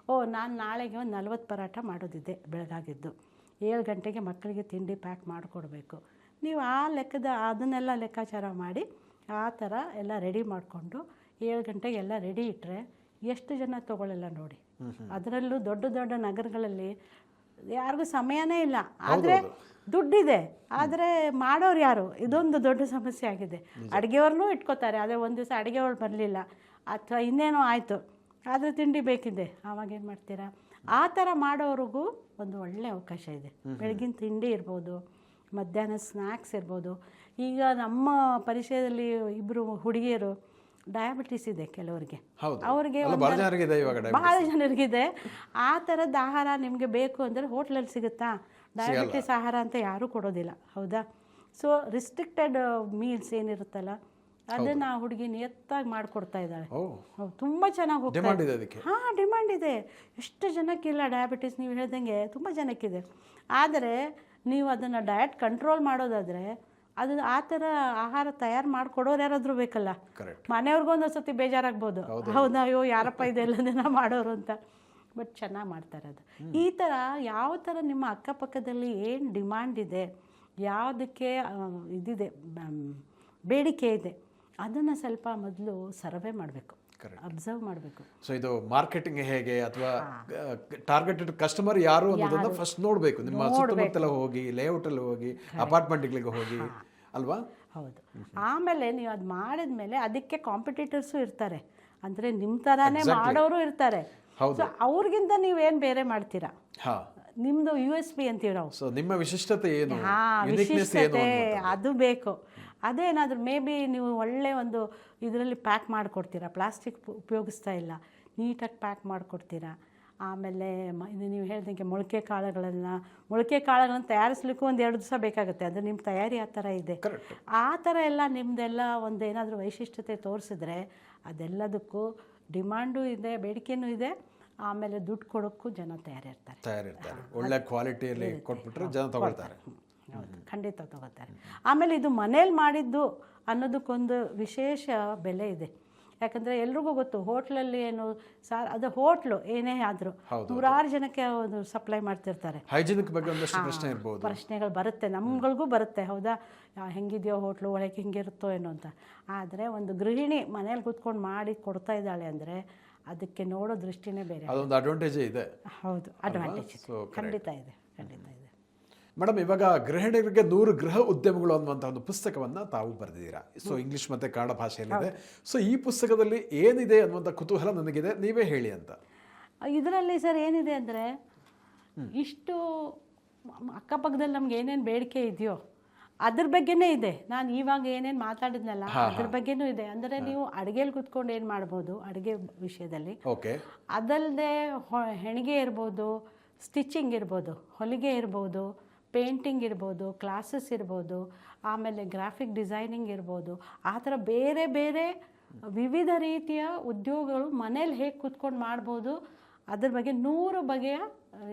ನಾನು ನಾಳೆಗೆ ಒಂದು 40 ಪರಾಠ ಮಾಡೋದಿದೆ ಬೆಳಗಾಗಿದ್ದು, 7 ಗಂಟೆಗೆ ಮಕ್ಕಳಿಗೆ ತಿಂಡಿ ಪ್ಯಾಕ್ ಮಾಡಿಕೊಡ್ಬೇಕು. ನೀವು ಆ ಅದನ್ನೆಲ್ಲ ಲೆಕ್ಕಾಚಾರ ಮಾಡಿ ಆ ಥರ ಎಲ್ಲ ರೆಡಿ ಮಾಡಿಕೊಂಡು 7 ಗಂಟೆಗೆ ಎಲ್ಲ ರೆಡಿ ಇಟ್ಟರೆ ಎಷ್ಟು ಜನ ತೊಗೊಳ್ಳಲ್ಲ ನೋಡಿ. ಅದರಲ್ಲೂ ದೊಡ್ಡ ದೊಡ್ಡ ನಗರಗಳಲ್ಲಿ ಯಾರಿಗೂ ಸಮಯನೇ ಇಲ್ಲ, ಆದರೆ ದುಡ್ಡಿದೆ, ಆದರೆ ಮಾಡೋರು ಯಾರು? ಇದೊಂದು ದೊಡ್ಡ ಸಮಸ್ಯೆ ಆಗಿದೆ. ಅಡುಗೆಯವ್ರನ್ನೂ ಇಟ್ಕೋತಾರೆ, ಆದರೆ ಒಂದು ದಿವಸ ಅಡುಗೆಯವ್ರು ಬರಲಿಲ್ಲ ಅಥವಾ ಇನ್ನೇನೋ ಆಯಿತು, ಆದರೆ ತಿಂಡಿ ಬೇಕಿದೆ, ಆವಾಗೇನು ಮಾಡ್ತೀರಾ? ಆ ಥರ ಮಾಡೋರಿಗೂ ಒಂದು ಒಳ್ಳೆಯ ಅವಕಾಶ ಇದೆ. ಬೆಳಗಿನ ತಿಂಡಿ ಇರ್ಬೋದು, ಮಧ್ಯಾಹ್ನ ಸ್ನ್ಯಾಕ್ಸ್ ಇರ್ಬೋದು. ಈಗ ನಮ್ಮ ಪರಿಚಯದಲ್ಲಿ 2 ಹುಡುಗಿಯರು ಡಯಾಬಿಟಿಸ್ ಇದೆ ಕೆಲವರಿಗೆ, ಅವ್ರಿಗೆ ಭಾಳ ಜನರಿಗಿದೆ. ಆ ಥರದ ಆಹಾರ ನಿಮಗೆ ಬೇಕು ಅಂದರೆ ಹೋಟ್ಲಲ್ಲಿ ಸಿಗುತ್ತಾ? ಡಯಾಬಿಟಿಸ್ ಆಹಾರ ಅಂತ ಯಾರೂ ಕೊಡೋದಿಲ್ಲ, ಹೌದಾ? ಸೊ ರಿಸ್ಟ್ರಿಕ್ಟೆಡ್ ಮೀಲ್ಸ್ ಏನಿರುತ್ತಲ್ಲ ಅದನ್ನು ಆ ಹುಡುಗಿ ನಿಯತ್ತಾಗಿ ಮಾಡಿಕೊಡ್ತಾ ಇದ್ದಾಳೆ. ತುಂಬ ಚೆನ್ನಾಗಿ ಹೋಗ್ತಾ ಇದೆ. ಡಿಮ್ಯಾಂಡ್ ಇದೆ. ಎಷ್ಟು ಜನಕ್ಕಿಲ್ಲ ಡಯಾಬಿಟಿಸ್, ನೀವು ಹೇಳ್ದಂಗೆ ತುಂಬ ಜನಕ್ಕಿದೆ. ಆದರೆ ನೀವು ಅದನ್ನು ಡಯಟ್ ಕಂಟ್ರೋಲ್ ಮಾಡೋದಾದರೆ ಅದು ಆ ಥರ ಆಹಾರ ತಯಾರು ಮಾಡಿಕೊಡೋರು ಯಾರಾದರೂ ಬೇಕಲ್ಲ. ಮನೆಯವ್ರಿಗೂ ಒಂದೊಂದು ಸತಿ ಬೇಜಾರಾಗ್ಬೋದು, ಹೌದಾ, ಅಯ್ಯೋ ಯಾರಪ್ಪ ಇದೆಲ್ಲ ದಿನ ಮಾಡೋರು ಅಂತ. ಬಟ್ ಚೆನ್ನಾಗಿ ಮಾಡ್ತಾರೆ ಅದು. ಈ ಥರ ಯಾವ ಥರ ನಿಮ್ಮ ಅಕ್ಕಪಕ್ಕದಲ್ಲಿ ಏನು ಡಿಮ್ಯಾಂಡ್ ಇದೆ, ಯಾವುದಕ್ಕೆ ಇದಿದೆ ಬೇಡಿಕೆ ಇದೆ, ಅದನ್ನು ಸ್ವಲ್ಪ ಮೊದಲು ಸರ್ವೆ ಮಾಡಬೇಕು, ಅಬ್ಸರ್ವ್ ಮಾಡಬೇಕು. ಸೊ ಇದು ಮಾರ್ಕೆಟಿಂಗ್ ಹೇಗೆ ಅಥವಾ ಟಾರ್ಗೆಟೆಡ್ ಕಸ್ಟಮರ್ ಯಾರು ಅನ್ನೋದನ್ನ ಫಸ್ಟ್ ನೋಡಬೇಕು. ನಿಮ್ಮ ಸುತ್ತಮುತ್ತಲ ಹೋಗಿ, ಲೇಔಟಲ್ಲಿ ಹೋಗಿ, ಅಪಾರ್ಟ್ಮೆಂಟ್ಗಳಿಗೆ ಹೋಗಿ, ಅಲ್ವಾ? ಹೌದು. ಆಮೇಲೆ ನೀವು ಅದು ಮಾಡಿದ ಮೇಲೆ ಅದಕ್ಕೆ ಕಾಂಪಿಟೇಟರ್ಸು ಇರ್ತಾರೆ, ಅಂದರೆ ನಿಮ್ಮ ಥರನೇ ಮಾಡೋರು ಇರ್ತಾರೆ. ಸೊ ಅವ್ರಿಗಿಂತ ನೀವೇನು ಬೇರೆ ಮಾಡ್ತೀರಾ? ನಿಮ್ಮದು USP ಅಂತೀವಿ ನಾವು. ಸೊ ನಿಮ್ಮ ವಿಶಿಷ್ಟತೆ ಏನು? ವಿಶಿಷ್ಟತೆ ಅದು ಬೇಕು. ಅದೇನಾದರೂ ಮೇ ಬಿ ನೀವು ಒಳ್ಳೆ ಒಂದು ಇದರಲ್ಲಿ ಪ್ಯಾಕ್ ಮಾಡಿಕೊಡ್ತೀರಾ, ಪ್ಲಾಸ್ಟಿಕ್ ಉಪಯೋಗಿಸ್ತಾ ಇಲ್ಲ, ನೀಟಾಗಿ ಪ್ಯಾಕ್ ಮಾಡಿಕೊಡ್ತೀರಾ. ಆಮೇಲೆ ಇದು ನೀವು ಹೇಳ್ದಂಗೆ ಮೊಳಕೆ ಕಾಳುಗಳನ್ನು ತಯಾರಿಸ್ಲಿಕ್ಕೂ ಒಂದು 2 ದಿವಸ ಬೇಕಾಗುತ್ತೆ. ಅದು ನಿಮ್ಮ ತಯಾರಿ ಆ ಥರ ಇದೆ. ಆ ಥರ ಎಲ್ಲ ನಿಮ್ಮದೆಲ್ಲ ಒಂದು ಏನಾದರೂ ವೈಶಿಷ್ಟ್ಯತೆ ತೋರಿಸಿದ್ರೆ ಅದೆಲ್ಲದಕ್ಕೂ ಡಿಮ್ಯಾಂಡು ಇದೆ, ಬೇಡಿಕೆನೂ ಇದೆ, ಆಮೇಲೆ ದುಡ್ಡು ಕೊಡೋಕ್ಕೂ ಜನ ತಯಾರಿರ್ತಾರೆ. ಒಳ್ಳೆ ಕ್ವಾಲಿಟಿಯಲ್ಲಿ ಕೊಟ್ಬಿಟ್ರೆ ಜನ ತಗೊಳ್ತಾರೆ. ಹೌದು, ಖಂಡಿತ ತಗೋತಾರೆ. ಆಮೇಲೆ ಇದು ಮನೇಲಿ ಮಾಡಿದ್ದು ಅನ್ನೋದಕ್ಕೊಂದು ವಿಶೇಷ ಬೆಲೆ ಇದೆ. ಯಾಕಂದರೆ ಎಲ್ರಿಗೂ ಗೊತ್ತು ಹೋಟ್ಲಲ್ಲಿ ಏನು ಅದು ಹೋಟ್ಲು ಏನೇ ಆದರೂ 100 ಜನಕ್ಕೆ ಅದು ಸಪ್ಲೈ ಮಾಡ್ತಿರ್ತಾರೆ. ಹೈಜಿನಿಕ್ ಬಗ್ಗೆ ಒಂದಷ್ಟು ಪ್ರಶ್ನೆಗಳು ಬರುತ್ತೆ, ನಮ್ಗಳಿಗೂ ಬರುತ್ತೆ, ಹೌದಾ, ಹೆಂಗಿದೆಯೋ ಹೋಟ್ಲು, ಒಳಗೆ ಹೆಂಗಿರುತ್ತೋ ಏನೋ ಅಂತ. ಆದರೆ ಒಂದು ಗೃಹಿಣಿ ಮನೇಲಿ ಕೂತ್ಕೊಂಡು ಮಾಡಿ ಕೊಡ್ತಾ ಇದ್ದಾಳೆ ಅಂದರೆ ಅದಕ್ಕೆ ನೋಡೋ ದೃಷ್ಟಿನೇ ಬೇರೆ. ಅದೊಂದು ಅಡ್ವಾಂಟೇಜ್ ಇದೆ. ಹೌದು, ಅಡ್ವಾಂಟೇಜ್ ಖಂಡಿತ ಇದೆ. ಮೇಡಮ್, ಇವಾಗ ಗೃಹಿಣಿಯರಿಗೆ 100 ಗೃಹ ಉದ್ಯಮಗಳು ಅನ್ನುವಂಥ ಒಂದು ಪುಸ್ತಕವನ್ನು ತಾವು ಬರೆದಿದ್ದೀರಾ. ಸೊ ಇಂಗ್ಲೀಷ್ ಮತ್ತು ಕನ್ನಡ ಭಾಷೆಯಲ್ಲಿದೆ. ಸೊ ಈ ಪುಸ್ತಕದಲ್ಲಿ ಏನಿದೆ ಅನ್ನುವಂಥ ಕುತೂಹಲ ನನಗಿದೆ, ನೀವೇ ಹೇಳಿ ಅಂತ. ಇದರಲ್ಲಿ ಸರ್ ಏನಿದೆ ಅಂದರೆ, ಇಷ್ಟು ಅಕ್ಕಪಕ್ಕದಲ್ಲಿ ನಮ್ಗೆ ಏನೇನು ಬೇಡಿಕೆ ಇದೆಯೋ ಅದ್ರ ಬಗ್ಗೆನೇ ಇದೆ. ನಾನು ಇವಾಗ ಏನೇನು ಮಾತಾಡಿದ್ನಲ್ಲ ಅದ್ರ ಬಗ್ಗೆನೂ ಇದೆ. ಅಂದರೆ ನೀವು ಅಡುಗೆಲಿ ಕೂತ್ಕೊಂಡು ಏನು ಮಾಡ್ಬೋದು ಅಡುಗೆ ವಿಷಯದಲ್ಲಿ, ಅದಲ್ಲದೆ ಹೆಣಿಗೆ ಇರ್ಬೋದು, ಸ್ಟಿಚಿಂಗ್ ಇರ್ಬೋದು, ಹೊಲಿಗೆ ಇರ್ಬೋದು, ಪೇಂಟಿಂಗ್ ಇರ್ಬೋದು, ಕ್ಲಾಸಸ್ ಇರ್ಬೋದು, ಆಮೇಲೆ ಗ್ರಾಫಿಕ್ ಡಿಸೈನಿಂಗ್ ಇರ್ಬೋದು. ಆ ಥರ ಬೇರೆ ಬೇರೆ ವಿವಿಧ ರೀತಿಯ ಉದ್ಯೋಗಗಳು ಮನೇಲಿ ಹೇಗೆ ಕೂತ್ಕೊಂಡು ಮಾಡ್ಬೋದು ಅದ್ರ ಬಗ್ಗೆ 100 ಬಗೆಯ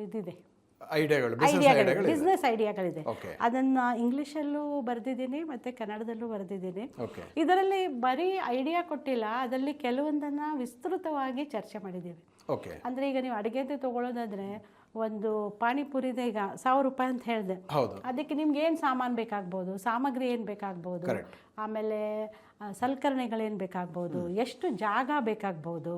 ಇದಿದೆ, ಬಿಸ್ನೆಸ್ ಐಡಿಯಾಗಳಿದೆ. ಅದನ್ನು ಇಂಗ್ಲೀಷಲ್ಲೂ ಬರೆದಿದ್ದೀನಿ ಮತ್ತು ಕನ್ನಡದಲ್ಲೂ ಬರೆದಿದ್ದೀನಿ. ಇದರಲ್ಲಿ ಬರೀ ಐಡಿಯಾ ಕೊಟ್ಟಿಲ್ಲ, ಅದರಲ್ಲಿ ಕೆಲವೊಂದನ್ನು ವಿಸ್ತೃತವಾಗಿ ಚರ್ಚೆ ಮಾಡಿದ್ದೀವಿ. ಅಂದರೆ ಈಗ ನೀವು ಅಡುಗೆದೆ ತೊಗೊಳ್ಳೋದಾದರೆ, ಒಂದು ಪಾನಿಪುರಿದೆ ಈಗ 1000 ರೂಪಾಯಿ ಅಂತ ಹೇಳಿದೆ, ಅದಕ್ಕೆ ನಿಮ್ಗೆ ಏನು ಸಾಮಾನು ಬೇಕಾಗ್ಬೋದು, ಸಾಮಗ್ರಿ ಏನು ಬೇಕಾಗ್ಬೋದು, ಆಮೇಲೆ ಸಲಕರಣೆಗಳೇನು ಬೇಕಾಗ್ಬೋದು, ಎಷ್ಟು ಜಾಗ ಬೇಕಾಗ್ಬೋದು,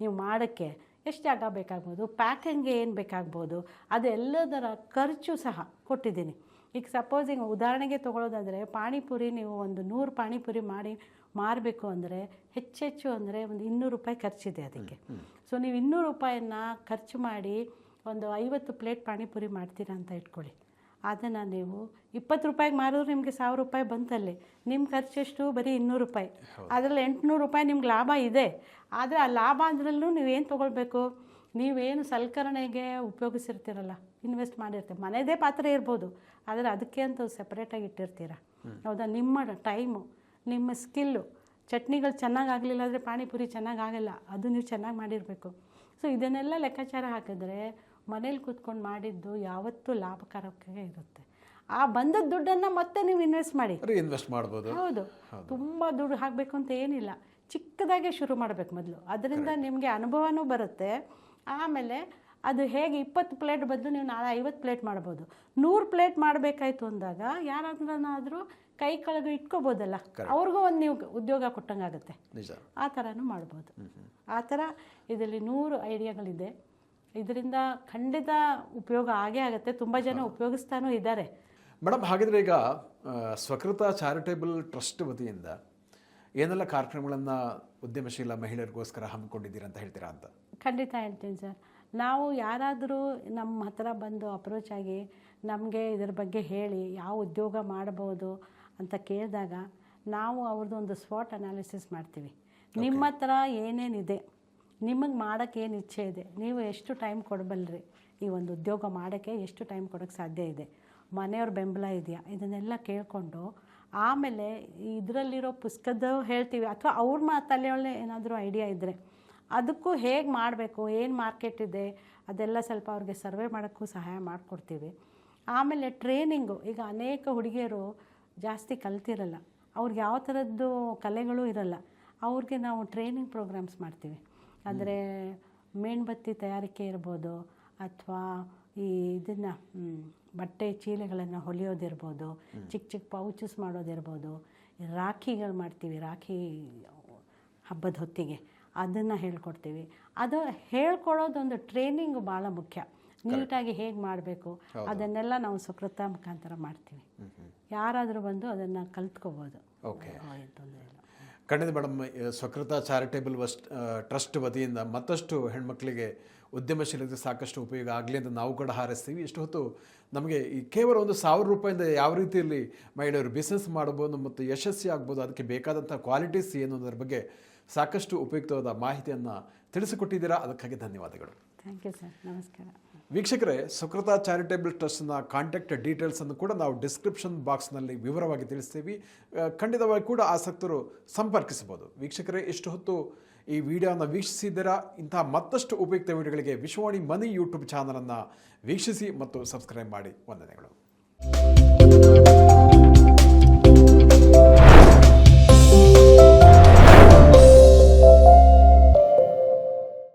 ನೀವು ಮಾಡೋಕ್ಕೆ ಎಷ್ಟು ಜಾಗ ಬೇಕಾಗ್ಬೋದು, ಪ್ಯಾಕಿಂಗ್ಗೆ ಏನು ಬೇಕಾಗ್ಬೋದು, ಅದೆಲ್ಲದರ ಖರ್ಚು ಸಹ ಕೊಟ್ಟಿದ್ದೀನಿ. ಈಗ ಸಪೋಸಿಂಗ್ ಉದಾಹರಣೆಗೆ ತೊಗೊಳ್ಳೋದಾದರೆ ಪಾನಿಪುರಿ ನೀವು ಒಂದು 100 ಪಾನಿಪುರಿ ಮಾಡಿ ಮಾರಬೇಕು ಅಂದರೆ ಹೆಚ್ಚೆಚ್ಚು ಅಂದರೆ ಒಂದು 200 ರೂಪಾಯಿ ಖರ್ಚಿದೆ ಅದಕ್ಕೆ. ಸೊ ನೀವು 200 ರೂಪಾಯಿನ ಖರ್ಚು ಮಾಡಿ ಒಂದು 50 ಪ್ಲೇಟ್ ಪಾನಿಪುರಿ ಮಾಡ್ತೀರಾ ಅಂತ ಇಟ್ಕೊಳ್ಳಿ. ಅದನ್ನು ನೀವು 20 ರೂಪಾಯಿಗೆ ಮಾರಿದ್ರೆ ನಿಮಗೆ 1000 ರೂಪಾಯಿ ಬಂತಲ್ಲಿ. ನಿಮ್ಮ ಖರ್ಚೆಷ್ಟು ಬರೀ 200 ರೂಪಾಯಿ. ಅದರಲ್ಲಿ 800 ರೂಪಾಯಿ ನಿಮ್ಗೆ ಲಾಭ ಇದೆ. ಆದರೆ ಆ ಲಾಭ ಅದರಲ್ಲೂ ನೀವೇನು ತೊಗೊಳ್ಬೇಕು, ನೀವೇನು ಸಲಕರಣೆಗೆ ಉಪಯೋಗಿಸಿರ್ತೀರಲ್ಲ, ಇನ್ವೆಸ್ಟ್ ಮಾಡಿರ್ತೀರ, ಮನೆಯದೇ ಪಾತ್ರೆ ಇರ್ಬೋದು, ಆದರೆ ಅದಕ್ಕೆ ಅಂತ ಸೆಪ್ರೇಟಾಗಿ ಇಟ್ಟಿರ್ತೀರ. ಹೌದಾ? ನಿಮ್ಮ ಟೈಮು, ನಿಮ್ಮ ಸ್ಕಿಲ್ಲು, ಚಟ್ನಿಗಳು ಚೆನ್ನಾಗಾಗಲಿಲ್ಲ ಅಂದರೆ ಪಾನಿಪುರಿ ಚೆನ್ನಾಗಾಗಲ್ಲ, ಅದು ನೀವು ಚೆನ್ನಾಗಿ ಮಾಡಿರಬೇಕು. ಸೊ ಇದನ್ನೆಲ್ಲ ಲೆಕ್ಕಾಚಾರ ಹಾಕಿದ್ರೆ ಮನೇಲಿ ಕೂತ್ಕೊಂಡು ಮಾಡಿದ್ದು ಯಾವತ್ತೂ ಲಾಭಕರಕ್ಕೆ ಇರುತ್ತೆ. ಆ ಬಂದದ ದುಡ್ಡನ್ನು ಮತ್ತೆ ನೀವು ಇನ್ವೆಸ್ಟ್ ಮಾಡಿ, ಇನ್ವೆಸ್ಟ್ ಮಾಡ್ಬೋದು. ಹೌದು, ತುಂಬ ದುಡ್ಡು ಹಾಕಬೇಕು ಅಂತ ಏನಿಲ್ಲ, ಚಿಕ್ಕದಾಗೆ ಶುರು ಮಾಡಬೇಕು ಮೊದಲು. ಅದರಿಂದ ನಿಮಗೆ ಅನುಭವನೂ ಬರುತ್ತೆ. ಆಮೇಲೆ ಅದು ಹೇಗೆ 20 ಪ್ಲೇಟ್ ಬದಲು ನೀವು ನಾಳೆ 50 ಪ್ಲೇಟ್ ಮಾಡ್ಬೋದು. 100 ಪ್ಲೇಟ್ ಮಾಡಬೇಕಾಯ್ತು ಅಂದಾಗ ಯಾರಾದ್ರೂ ಕೈ ಕೆಳಗೆ ಇಟ್ಕೋಬೋದಲ್ಲ, ಅವ್ರಿಗೂ ಒಂದು ನೀವು ಉದ್ಯೋಗ ಕೊಟ್ಟಂಗಾಗುತ್ತೆ. ಆ ಥರನೂ ಮಾಡ್ಬೋದು. ಆ ಥರ ಇದರಲ್ಲಿ 100 ಐಡಿಯಾಗಳಿದೆ. ಇದರಿಂದ ಖಂಡಿತ ಉಪಯೋಗ ಆಗೇ ಆಗುತ್ತೆ. ತುಂಬ ಜನ ಉಪಯೋಗಿಸ್ತಾನೂ ಇದ್ದಾರೆ. ಮೇಡಮ್, ಹಾಗಿದ್ರೆ ಈಗ ಸ್ವಕೃತ ಚಾರಿಟೇಬಲ್ ಟ್ರಸ್ಟ್ ವತಿಯಿಂದ ಏನೆಲ್ಲ ಕಾರ್ಯಕ್ರಮಗಳನ್ನು ಉದ್ಯಮಶೀಲ ಮಹಿಳೆಯರಿಗೋಸ್ಕರ ಹಮ್ಮಿಕೊಂಡಿದ್ದೀರಾ ಅಂತ ಹೇಳ್ತೀರಾ ಅಂತ? ಖಂಡಿತ ಹೇಳ್ತೀನಿ ಸರ್. ನಾವು ಯಾರಾದರೂ ನಮ್ಮ ಹತ್ರ ಬಂದು ಅಪ್ರೋಚ್ ಆಗಿ ನಮಗೆ ಇದ್ರ ಬಗ್ಗೆ ಹೇಳಿ ಯಾವ ಉದ್ಯೋಗ ಮಾಡ್ಬೋದು ಅಂತ ಕೇಳಿದಾಗ ನಾವು ಅವ್ರದ್ದು ಒಂದು ಸ್ವಾಟ್ ಅನಾಲಿಸಿಸ್ ಮಾಡ್ತೀವಿ. ನಿಮ್ಮ ಹತ್ರ ಏನೇನಿದೆ, ನಿಮಗೆ ಮಾಡೋಕ್ಕೆ ಏನು ಇಚ್ಛೆ ಇದೆ, ನೀವು ಎಷ್ಟು ಟೈಮ್ ಕೊಡಬಲ್ರಿ, ಈ ಒಂದು ಉದ್ಯೋಗ ಮಾಡೋಕ್ಕೆ ಎಷ್ಟು ಟೈಮ್ ಕೊಡೋಕ್ಕೆ ಸಾಧ್ಯ ಇದೆ, ಮನೆಯವ್ರ ಬೆಂಬಲ ಇದೆಯಾ, ಇದನ್ನೆಲ್ಲ ಕೇಳಿಕೊಂಡು ಆಮೇಲೆ ಇದರಲ್ಲಿರೋ ಪುಸ್ತಕದ ಹೇಳ್ತೀವಿ, ಅಥವಾ ಅವ್ರ ತಲೆಯೊಳಗೆ ಏನಾದರೂ ಐಡಿಯಾ ಇದ್ದರೆ ಅದಕ್ಕೂ ಹೇಗೆ ಮಾಡಬೇಕು, ಏನು ಮಾರ್ಕೆಟ್ ಇದೆ ಅದೆಲ್ಲ ಸ್ವಲ್ಪ ಅವ್ರಿಗೆ ಸರ್ವೆ ಮಾಡೋಕ್ಕೂ ಸಹಾಯ ಮಾಡಿಕೊಡ್ತೀವಿ. ಆಮೇಲೆ ಟ್ರೈನಿಂಗು, ಈಗ ಅನೇಕ ಹುಡುಗಿಯರು ಜಾಸ್ತಿ ಕಲ್ತಿರಲ್ಲ, ಅವ್ರಿಗೆ ಯಾವ ಥರದ್ದು ಕಲೆಗಳೂ ಇರಲ್ಲ, ಅವ್ರಿಗೆ ನಾವು ಟ್ರೈನಿಂಗ್ ಪ್ರೋಗ್ರಾಮ್ಸ್ ಮಾಡ್ತೀವಿ. ಅಂದರೆ ಮೇಣಬತ್ತಿ ತಯಾರಿಕೆ ಇರ್ಬೋದು, ಅಥವಾ ಈ ಇದನ್ನು ಬಟ್ಟೆ ಚೀಲೆಗಳನ್ನು ಹೊಲಿಯೋದಿರ್ಬೋದು, ಚಿಕ್ಕ ಚಿಕ್ಕ ಪೌಚಸ್ ಮಾಡೋದಿರ್ಬೋದು, ರಾಖಿಗಳು ಮಾಡ್ತೀವಿ, ರಾಖಿ ಹಬ್ಬದ ಹೊತ್ತಿಗೆ ಅದನ್ನು ಹೇಳ್ಕೊಡ್ತೀವಿ. ಅದು ಹೇಳ್ಕೊಡೋದೊಂದು ಟ್ರೈನಿಂಗ್ ಭಾಳ ಮುಖ್ಯ. ನೀಟಾಗಿ ಹೇಗೆ ಮಾಡಬೇಕು ಅದನ್ನೆಲ್ಲ ನಾವು ಸ್ವಕೃತ ಮುಖಾಂತರ ಮಾಡ್ತೀವಿ. ಯಾರಾದರೂ ಬಂದು ಅದನ್ನು ಕಲ್ತ್ಕೋಬೋದು. ಓಕೆ, ಖಂಡಿತ ಮೇಡಮ್. ಸ್ವಕೃತ ಚಾರಿಟೇಬಲ್ ಟ್ರಸ್ಟ್ ವತಿಯಿಂದ ಮತ್ತಷ್ಟು ಹೆಣ್ಮಕ್ಳಿಗೆ ಉದ್ಯಮಶೀಲತೆ ಸಾಕಷ್ಟು ಉಪಯೋಗ ಆಗಲಿ ಅಂತ ನಾವು ಕೂಡ ಹಾರೈಸ್ತೀವಿ. ಇಷ್ಟು ಹೊತ್ತು ನಮಗೆ ಈ ಕೇವಲ ಒಂದು 1000 ರೂಪಾಯಿಂದ ಯಾವ ರೀತಿಯಲ್ಲಿ ಮಹಿಳೆಯರು ಬಿಸ್ನೆಸ್ ಮಾಡ್ಬೋದು ಮತ್ತು ಯಶಸ್ವಿ ಆಗ್ಬೋದು, ಅದಕ್ಕೆ ಬೇಕಾದಂಥ ಕ್ವಾಲಿಟೀಸ್ ಏನು ಅನ್ನೋದ್ರ ಬಗ್ಗೆ ಸಾಕಷ್ಟು ಉಪಯುಕ್ತವಾದ ಮಾಹಿತಿಯನ್ನು ತಿಳಿಸಿಕೊಟ್ಟಿದ್ದೀರಾ. ಅದಕ್ಕಾಗಿ ಧನ್ಯವಾದಗಳು. Thank you sir. ನಮಸ್ಕಾರ. ವೀಕ್ಷಕರೇ, ಸ್ವಕೃತ ಚಾರಿಟೇಬಲ್ ಟ್ರಸ್ಟ್ನ ಕಾಂಟ್ಯಾಕ್ಟ್ ಡೀಟೇಲ್ಸನ್ನು ಕೂಡ ನಾವು ಡಿಸ್ಕ್ರಿಪ್ಷನ್ ಬಾಕ್ಸ್ನಲ್ಲಿ ವಿವರವಾಗಿ ತಿಳಿಸ್ತೀವಿ. ಖಂಡಿತವಾಗಿ ಕೂಡ ಆಸಕ್ತರು ಸಂಪರ್ಕಿಸಬಹುದು. ವೀಕ್ಷಕರೇ, ಇಷ್ಟು ಹೊತ್ತು ಈ ವಿಡಿಯೋನ ವೀಕ್ಷಿಸಿದ್ದೀರಾ. ಇಂತಹ ಮತ್ತಷ್ಟು ಉಪಯುಕ್ತ ವಿಡಿಯೋಗಳಿಗೆ ವಿಶ್ವವಾಣಿ ಮನಿ ಯೂಟ್ಯೂಬ್ ಚಾನಲನ್ನು ವೀಕ್ಷಿಸಿ ಮತ್ತು ಸಬ್ಸ್ಕ್ರೈಬ್ ಮಾಡಿ. ವಂದನೆಗಳು.